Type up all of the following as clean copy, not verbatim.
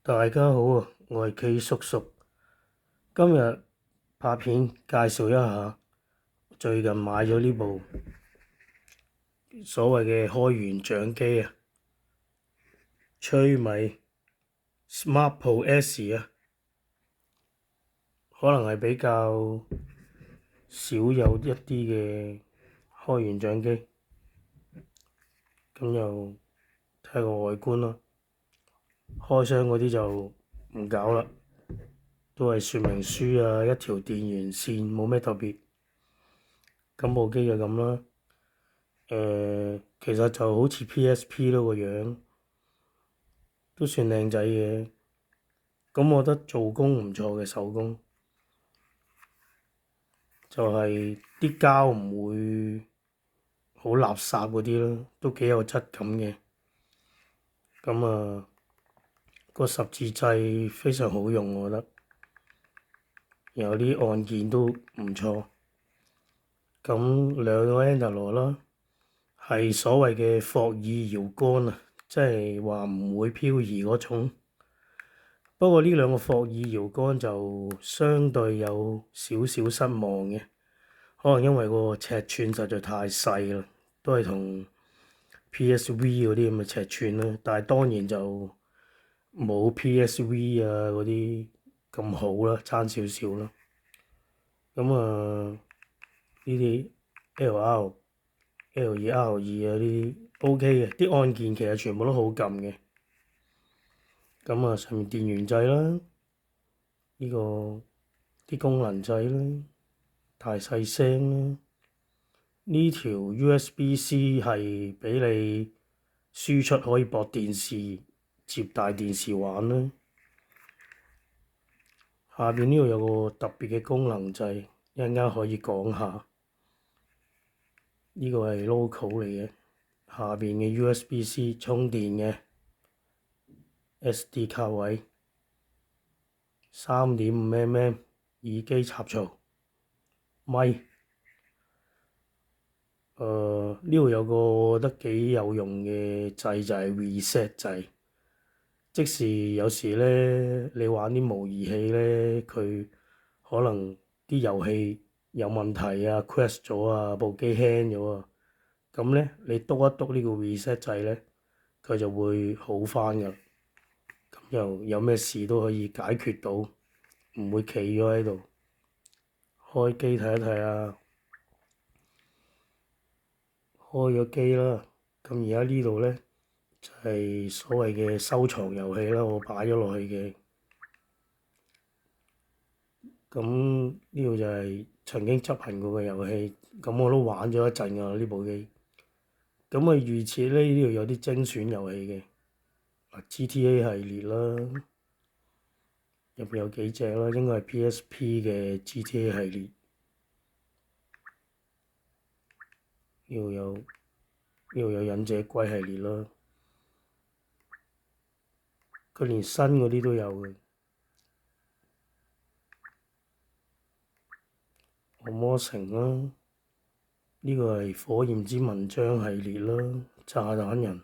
大家好啊，我係 K 叔叔。今日拍片介紹一下最近買咗呢部所謂嘅開源相機啊，崔米 Smart Pro S 啊，可能係比較少有一啲嘅開源相機。咁又睇下個外觀啦，開箱嗰啲就唔搞啦，都係說明書啊，一條電源線，冇咩特別。咁部機就咁啦。其實就好似 PSP 咯，個樣，都算靚仔嘅。咁我覺得做工唔錯嘅手工，就係啲膠唔會好垃圾嗰啲咯，都幾有質感嘅。咁個十字掣非常好用，我覺得。有啲按鍵都唔錯。咁兩個 handle 啦，係所謂嘅霍爾搖桿啊，即係話唔會漂移嗰種。不過呢兩個霍爾搖桿就相對有少少失望嘅，可能因為個尺寸實在太細啦，都係同 PSV 嗰啲咁嘅尺寸啦。但係當然就冇 PSV 啊嗰啲咁好啦，爭少少啦。咁呢啲 LR、L2、R2啊呢啲 OK 嘅，啲按鍵其實全部都好撳嘅。咁上面電源掣啦，呢個啲功能掣啦，太細聲啦。呢條 USB-C 係俾你輸出可以駁電視接大電視玩啦。下邊呢度有個特別嘅功能掣，一陣間可以講下。呢個係 local 嚟嘅，下邊嘅 USB-C 充電嘅 SD 卡位，3.5mm 耳機插槽，咪。呢度有個我覺得幾有用嘅掣，就係 reset 掣。即使有時咧，你玩啲模擬器咧，佢可能啲遊戲有問題啊，crash 咗啊，部機輕咗啊，咁咧你篤一篤呢個 reset 掣咧，佢就會好翻㗎。咁又有咩事都可以解決到，唔會企咗喺度。開機睇一睇啊！開咗機啦，咁而家呢度咧就係所謂嘅收藏遊戲啦，我擺咗落去嘅。咁呢度就係曾經執行過嘅遊戲，咁我都玩咗一陣㗎啦呢部機。咁預設咧呢度有啲精選遊戲嘅GTA 系列啦，入邊有幾隻啦，應該係 PSP 嘅 GTA 系列。呢度有忍者龜系列啦，佢連新嗰啲都有嘅。惡魔城啦，呢個係火焰之紋章系列啦，炸彈人。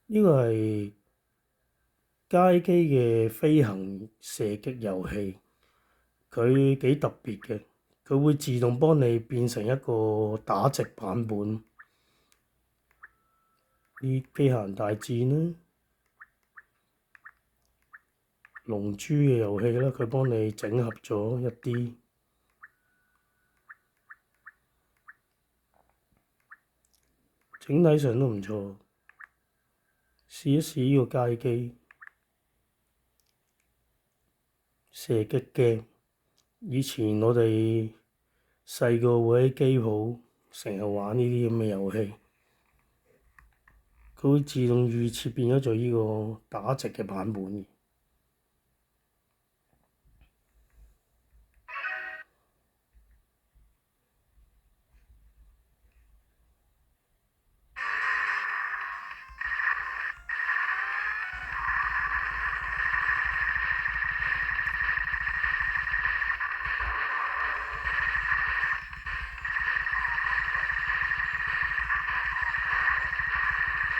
呢個係街機嘅飛行射擊遊戲，佢幾特別嘅，佢會自動幫你變成一個打直版本。啲機械人大戰啦，龍珠嘅遊戲啦，佢幫你整合咗一啲。整體上都唔錯，試一試呢個街機射擊鏡。以前我哋細個會喺機鋪成日玩呢啲咁嘅遊戲，佢會自動預設變咗做呢個打直嘅版本。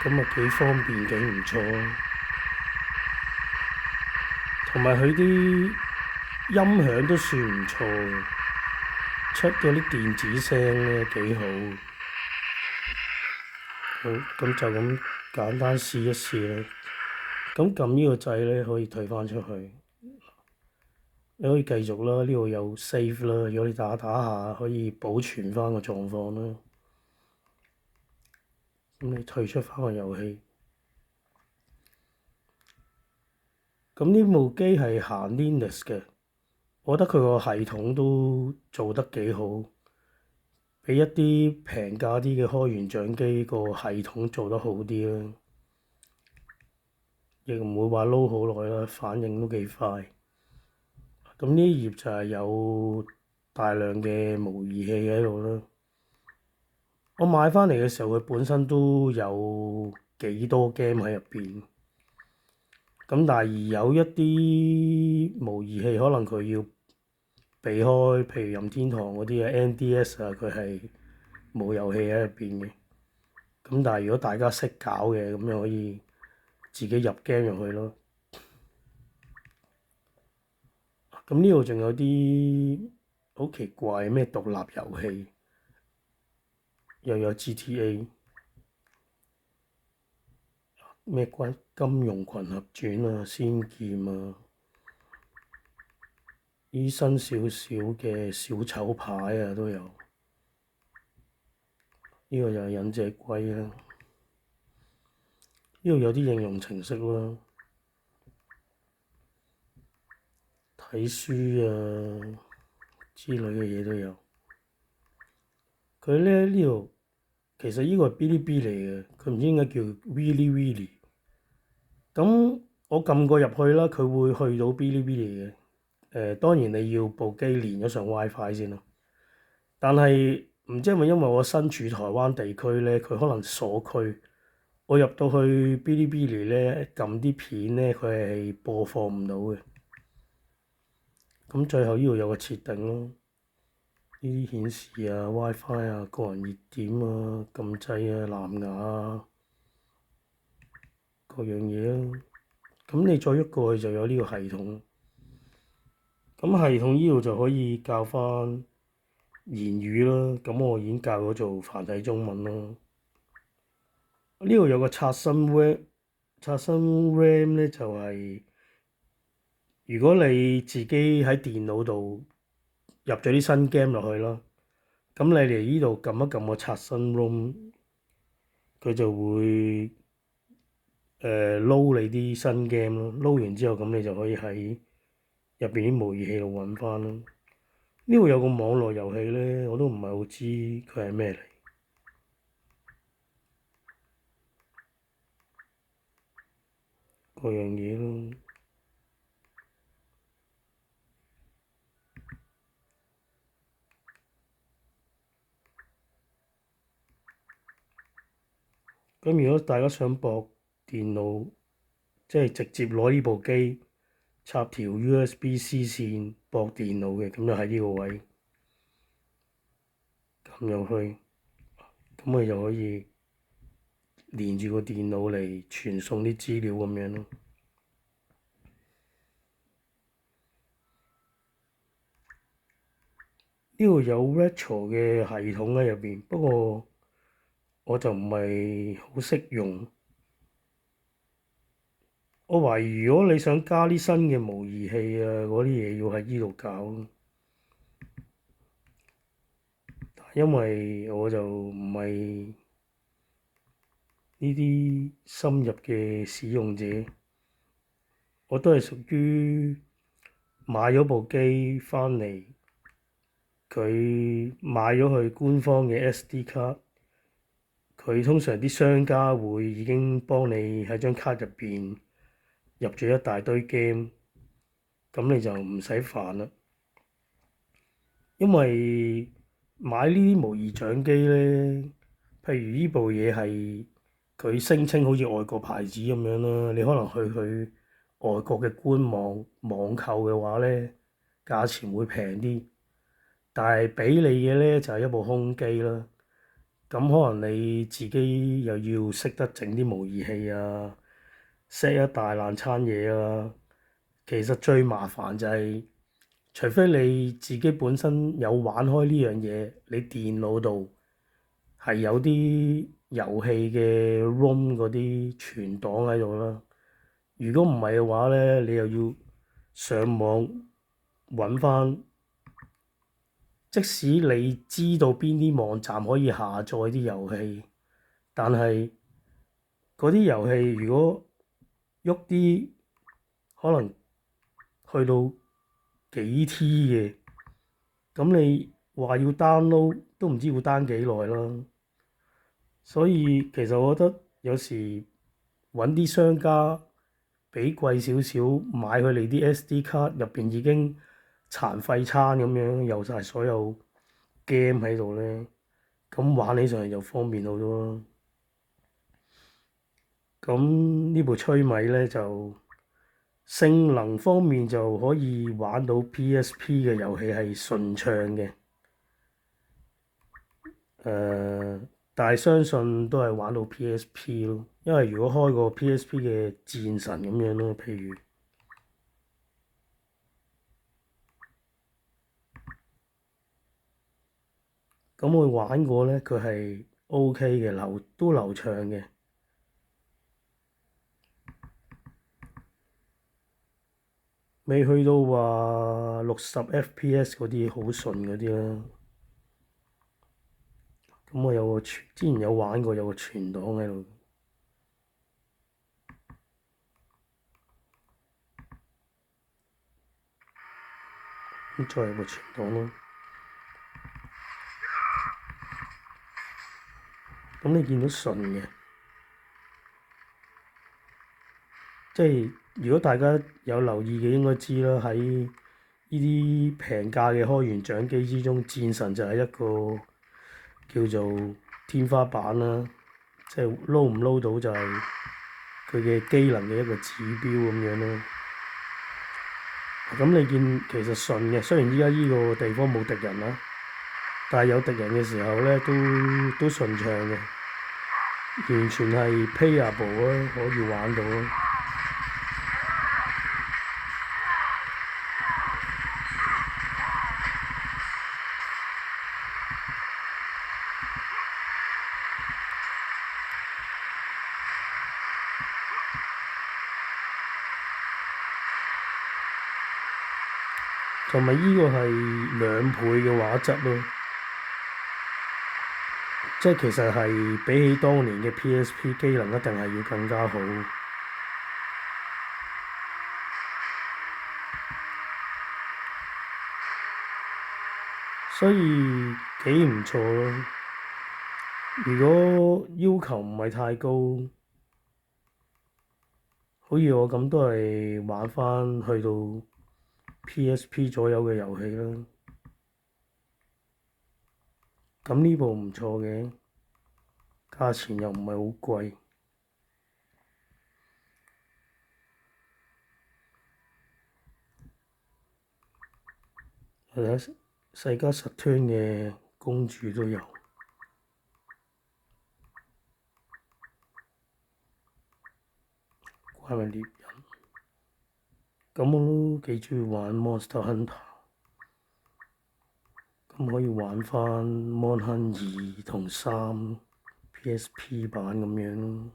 咁幾方便，幾唔錯。同埋佢啲音響都算唔錯嘅，出嗰啲電子聲咧幾好。好，咁就咁簡單試一試啦。咁撳呢個掣咧可以退翻出去，你可以繼續啦。呢度有 save 啦，如果你打打下可以保存翻個狀況啦。咁你退出翻個遊戲。咁呢部機係行 Linux 嘅，我覺得佢個系統都做得幾好，比一啲平價啲嘅開源掌機個系統做得好啲啦，亦唔會話撈好耐啦，反應都幾快。咁呢頁就係有大量嘅模擬器喺度啦。我買翻嚟嘅時候，佢本身都有幾多 game 喺入邊。咁但係有一啲模擬器可能佢要避開，譬如任天堂嗰啲啊 NDS 啊，佢係冇遊戲喺入邊嘅。咁但係如果大家識搞嘅，咁就可以自己入 game 入去咯。咁呢度仲有啲好奇怪咩獨立遊戲，又有 GTA 咩關金庸群俠傳啊、仙劍啊，啲新少少嘅小丑牌啊都有。呢個就係忍者龜啦。呢度有啲應用程式啦，睇書啊之類嘅嘢都有。佢咧呢度其實呢個係嗶哩嗶哩嘅，佢唔知點解叫 Willy。咁我撳過入去啦，佢會去到嗶哩嗶哩嘅。當然你要部機連咗上 WiFi 先咯。但係唔知係咪因為我身處台灣地區咧，佢可能鎖區。我入到去嗶哩嗶哩咧，撳啲片咧，佢係播放唔到嘅。咁最後呢度有個設定咯，呢啲顯示啊、WiFi 啊、個人熱點啊、撳掣啊、藍牙啊，各樣嘢啊。咁你再喐過去就有呢個系統。咁系統呢度就可以教翻言語啦。咁我已經教咗做繁體中文啦。呢度有個刷新 RAM 咧，就係如果你自己喺電腦度入咗啲新 game 落去啦，咁你嚟呢度撳一撳個刷新 ROM，佢就會撈你啲新 game 咯。撈完之後，咁你就可以喺入邊啲模擬器度揾翻咯。呢度有個網絡遊戲咧，我都唔係好知佢係咩嚟，各樣嘢咯。咁如果大家想駁電腦，即係直接攞呢部機插條 USB-C 線駁電腦嘅，咁就喺呢個位撳入去，咁佢就可以連住個電腦嚟傳送啲資料咁樣咯。呢度有 Retro 嘅系統喺入邊，不過我就唔係好識用。我懷疑如果你想加啲新嘅模擬器啊，嗰啲嘢要喺呢度搞，因為我就唔係呢啲深入嘅使用者，我都係屬於買咗部機翻嚟，佢買咗佢官方嘅 SD 卡，佢通常啲商家會已經幫你喺張卡入邊入咗一大堆 game，咁你就唔使煩啦。因為買呢啲模擬掌機咧，譬如呢部嘢係佢聲稱好似外國牌子咁樣啦，你可能去外國嘅官網網購嘅話咧，價錢會平啲，但係俾你嘅咧就係一部空機啦。咁可能你自己又要識得整啲模擬器啊，set 一大爛餐嘢啊，其實最麻煩就係，除非你自己本身有玩開呢樣嘢，你電腦度係有啲遊戲嘅 ROM 嗰啲存檔喺度啦。如果唔係嘅話咧，你又要上網揾翻，即使你知道邊啲網站可以下載啲遊戲，但係嗰啲遊戲如果喐啲可能去到幾 T 嘅，咁你話要 download 都唔知要 down 幾耐啦。所以其實我覺得有時揾啲商家俾貴少少買佢哋啲 SD 卡入邊已經殘廢餐咁樣，有晒所有 game 喺度咧，咁玩起上嚟就方便好多咯。咁呢部吹米咧就性能方面就可以玩到 PSP 嘅遊戲係順暢嘅，但係相信都係玩到 PSP 咯，因為如果開個 PSP 嘅戰神咁樣咯，譬如咁我玩過咧，佢係 OK 嘅，都流暢嘅，未去到話60 FPS 嗰啲好順嗰啲啦。咁我之前有玩過，有個存檔喺度，咁再有個存檔咯。咁你見到順嘅，即係如果大家有留意嘅，應該知啦。喺呢啲平價嘅開源獎機之中，戰神就係一個叫做天花板啦，即係撈唔撈到就係佢嘅機能嘅一個指標咁樣咯。咁你見其實順嘅，雖然依家呢個地方冇敵人啦，但係有敵人嘅時候咧，都順暢嘅，完全係 playable 啊，可以玩到咯。同埋依個係2倍嘅畫質咯，即係其實係比起當年嘅 PSP 機能一定係要更加好，所以幾唔錯咯。如果要求唔係太高，好似我咁都係玩翻去到 PSP 左右嘅遊戲啦。咁呢部唔錯嘅，價錢又唔係好貴。係啊，世嘉實推嘅公主都有。怪物獵人，咁我都幾鍾意玩 Monster Hunter，咁可以玩翻 Mon Hun 2同3 PSP 版咁樣咯。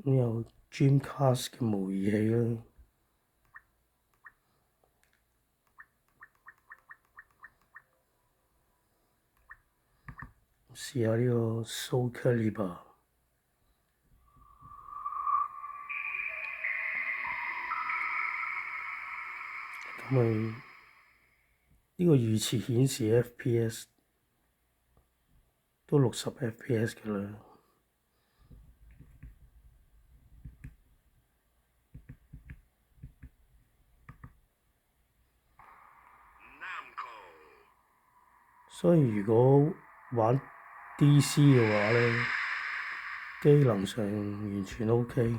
咁有 Dreamcast 嘅模擬器啦，試下呢個 Soul Calibur。咁咪呢個預設顯示 FPS 都60 FPS 嘅啦。所以如果玩 DC 嘅話咧，機能上完全 OK。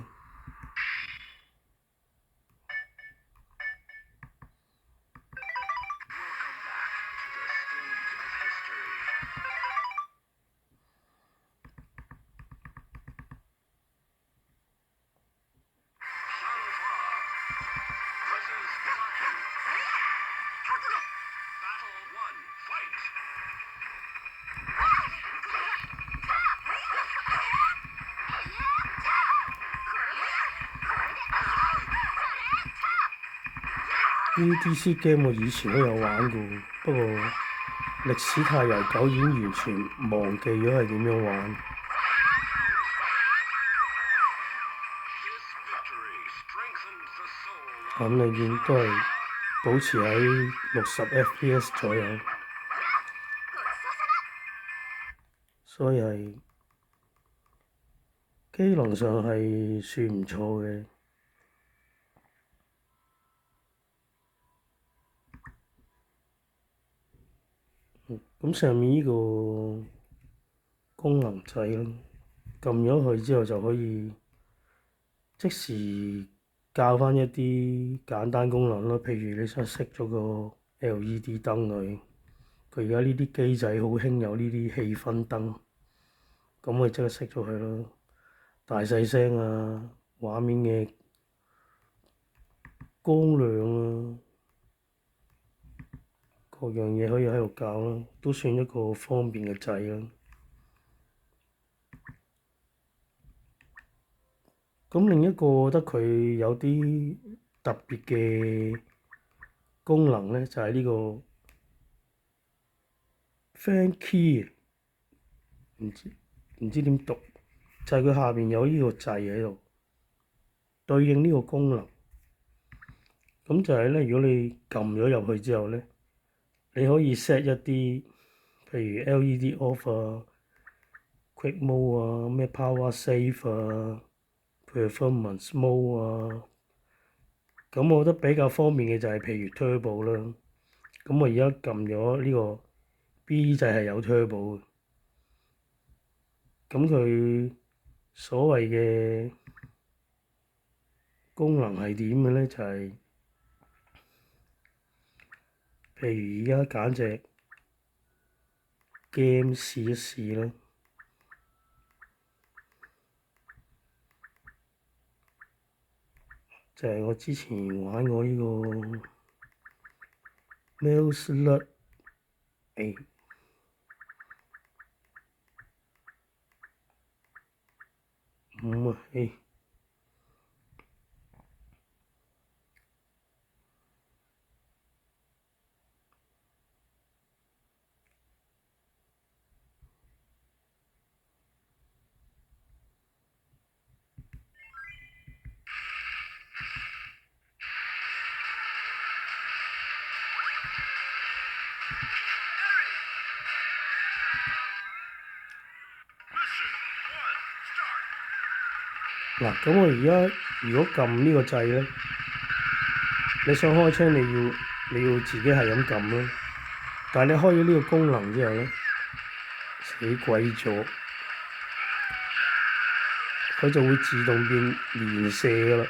呢啲 DC game 我以前都有玩過，不過歷史太悠久，已經完全忘記咗係點樣玩。咁你見都係保持喺60 FPS 左右，所以係機能上係算唔錯嘅。咁上面呢個功能掣咯，撳咗佢之後就可以即時校翻一啲簡單功能咯。譬如你想熄咗個 LED 燈佢而家呢啲機仔好興有呢啲氣氛燈，咁我即刻熄咗佢咯。大細聲啊，畫面嘅光亮啊，各樣嘢可以喺度校咯，都算一個方便嘅掣啦。咁另一個我覺得佢有啲特別嘅功能咧，就係呢個 Fan Key，唔知點讀，就係佢下邊有呢個掣喺度，對應呢個功能。咁就係咧，如果你撳咗入去之後咧，你可以 set 一啲，譬如 LED off 啊、Quick Mode 啊、咩 Power Save 啊、Performance Mode 啊。咁我覺得比較方便嘅就係譬如 Turbo 啦。咁我而家撳咗呢個 B 掣係有 Turbo 嘅。咁佢所謂嘅功能係點嘅咧？就係譬如而家揀隻 game 試一試啦。就係我之前玩過呢個 Metal Slug 5啊，嗱，咁我而家如果撳呢個掣咧，你想開槍你要自己係咁撳咯。但係你開咗呢個功能之後咧，死鬼咗，佢就會自動變連射㗎啦。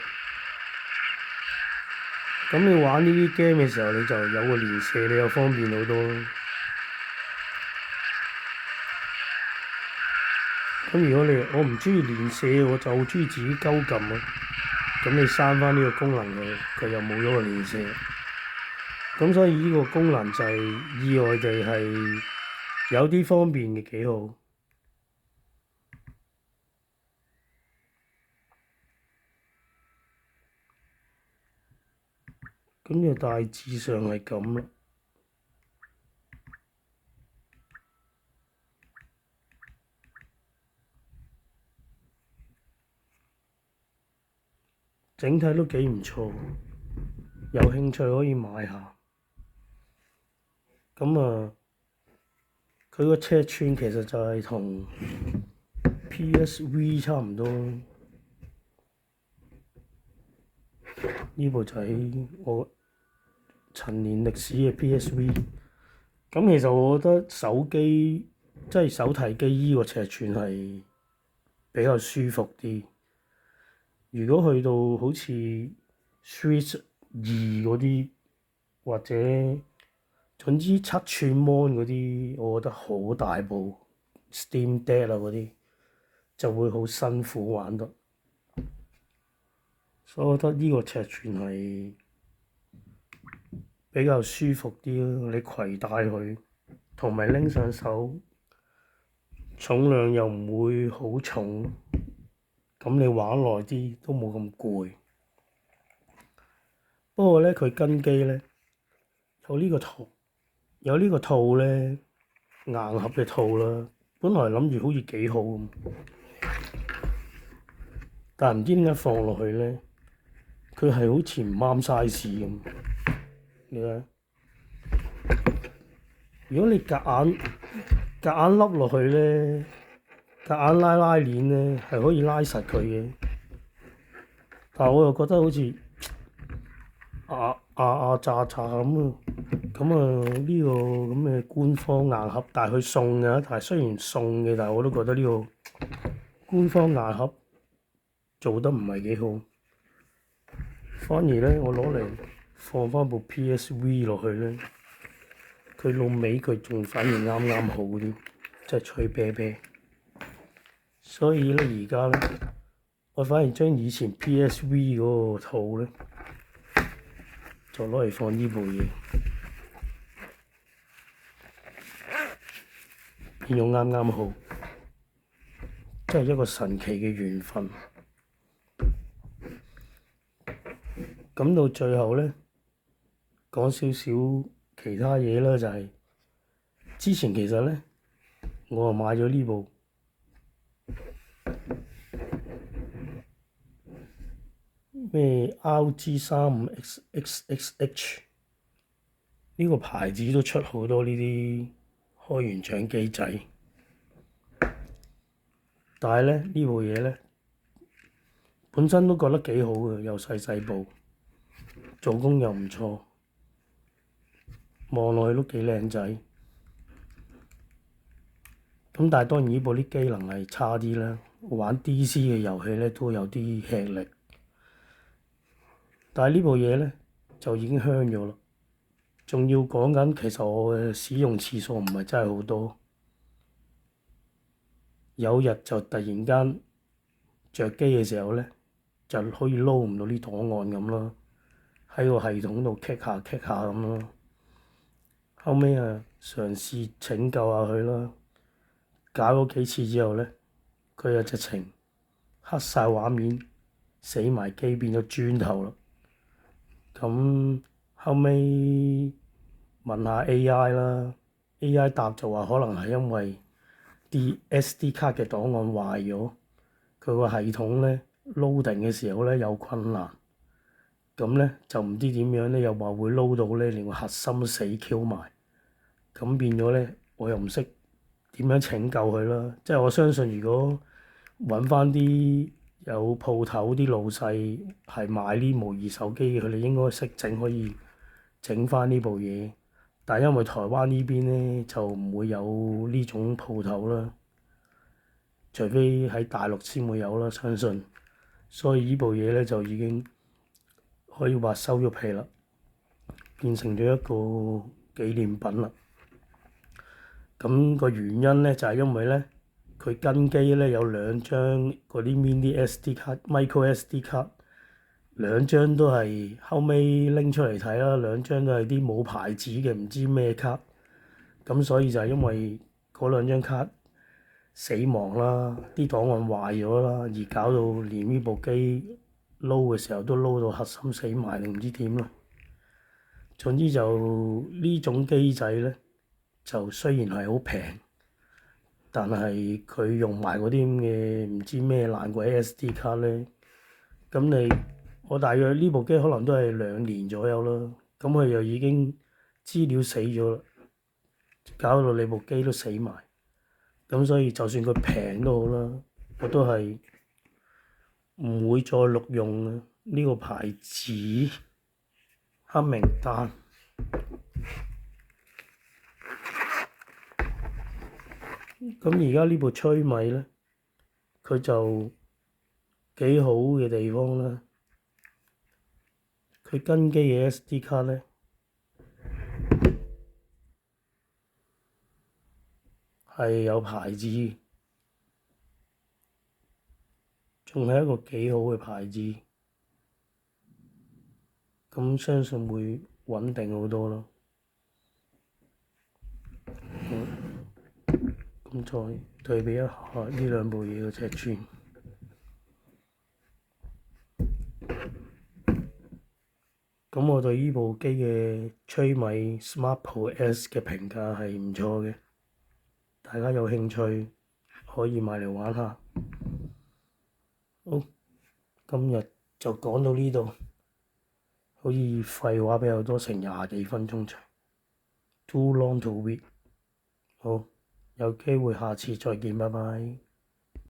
咁你玩呢啲 game 嘅時候，你就有個連射，你又方便好多咯。咁如果我唔中意連射，我就中意自己鳩撳啊。咁你刪翻呢個功能佢又冇咗個連射。咁所以呢個功能就係意外地係有啲方便嘅，幾好。咁就大致上係咁啦。整體都幾唔錯，有興趣可以買下。咁啊，佢個尺寸其實就係同 PSV 差唔多。呢部就係我陳年歷史嘅 PSV。咁其實我覺得手機即係手提機依個尺寸係比較舒服啲。如果去到好似 Switch 2嗰啲，或者總之7寸 mon 嗰啲，我覺得好大部 Steam Deck 啊嗰啲就會好辛苦玩得。所以我覺得呢個尺寸係比較舒服啲咯，你攜帶佢同埋拎上手，重量又唔會好重。咁你玩耐啲都冇咁攰。不過咧，佢跟機咧有呢個套，有呢個套咧，硬盒嘅套啦。本來諗住好似幾好咁，但係唔知點解放落去咧，佢係好似唔啱 size 咁。你睇，如果你夾硬笠落去咧，夾硬拉鏈咧，係可以拉實佢嘅。但係我又覺得好似炸炸咁啊！咁啊呢個咁嘅官方硬盒，但係佢送嘅，但係雖然送嘅，但係我都覺得呢個官方硬盒做得唔係幾好。反而咧，我攞嚟放翻部 PSV 落去咧，佢老尾佢仲反而啱啱好啲，即係脆啤啤。所以咧，而家咧，我反而將以前 PSV 嗰個套咧，就攞嚟放呢部嘢，變咗啱啱好，真係一個神奇嘅緣分。咁到最後咧，講少少其他嘢啦，就係之前其實咧，我又買咗呢部咩 RG35XXH 呢個牌子都出好多呢啲開原廠機仔，但係咧呢部嘢咧本身都覺得幾好嘅，又細細部，做工又唔錯，望落去都幾靚仔。咁但係當然呢部啲機能係差啲啦，玩 DC 嘅遊戲咧都有啲吃力。但係呢部嘢咧就已經香咗啦，仲要講緊其實我嘅使用次數唔係真係好多，有日就突然間着機嘅時候咧就可以撈唔到啲檔案咁咯，喺個系統度棘下咁咯。後尾啊嘗試拯救下佢啦，搞咗幾次之後咧，佢就直情黑晒畫面，死埋機變咗磚頭啦。咁後尾問下 AI 啦，AI 答就話可能係因為啲 SD 卡嘅檔案壞咗，佢個系統咧 loading 嘅時候咧有困難，咁咧就唔知點樣咧，又話會撈到咧連個核心死 Q 埋，咁變咗咧我又唔識點樣拯救佢啦。即係我相信如果揾翻啲有鋪頭啲老細係買呢模擬手機嘅，佢哋應該識整，可以整翻呢部嘢。但係因為台灣呢邊咧就唔會有呢種鋪頭啦，除非喺大陸先會有啦，相信。所以呢部嘢咧就已經可以話收咗皮啦，變成咗一個紀念品啦。咁個原因咧就係因為咧，佢跟機咧有兩張嗰啲 mini SD 卡、micro SD 卡，兩張都係後尾拎出嚟睇啦，兩張都係啲冇牌子嘅唔知咩卡。咁所以就係因為嗰兩張卡死亡啦，啲檔案壞咗啦，而搞到連呢部機撈嘅時候都撈到核心死埋定唔知點啦。總之就呢種機仔咧，就雖然係好平，但係佢用埋嗰啲咁嘅唔知咩爛鬼 SD 卡咧，咁我大約呢部機可能都係2年左右啦，咁佢又已經資料死咗啦，搞到你部機都死埋，咁所以就算佢平都好啦，我都係唔會再錄用啊呢個牌子，黑名單。咁而家呢部吹米咧，佢就幾好嘅地方啦。佢跟機嘅 SD 卡咧係有牌子，仲係一個幾好嘅牌子。咁相信會穩定好多咯。咁再對比一下呢兩部嘢嘅尺寸。咁咁我對呢部機嘅崔米 Smart Pro S 嘅評價係唔錯嘅，大家有興趣可以買嚟玩下。好，今日就講到呢度，好似廢話比較多，成廿幾分鐘長，too long to read。好，有機會下次再見，拜拜。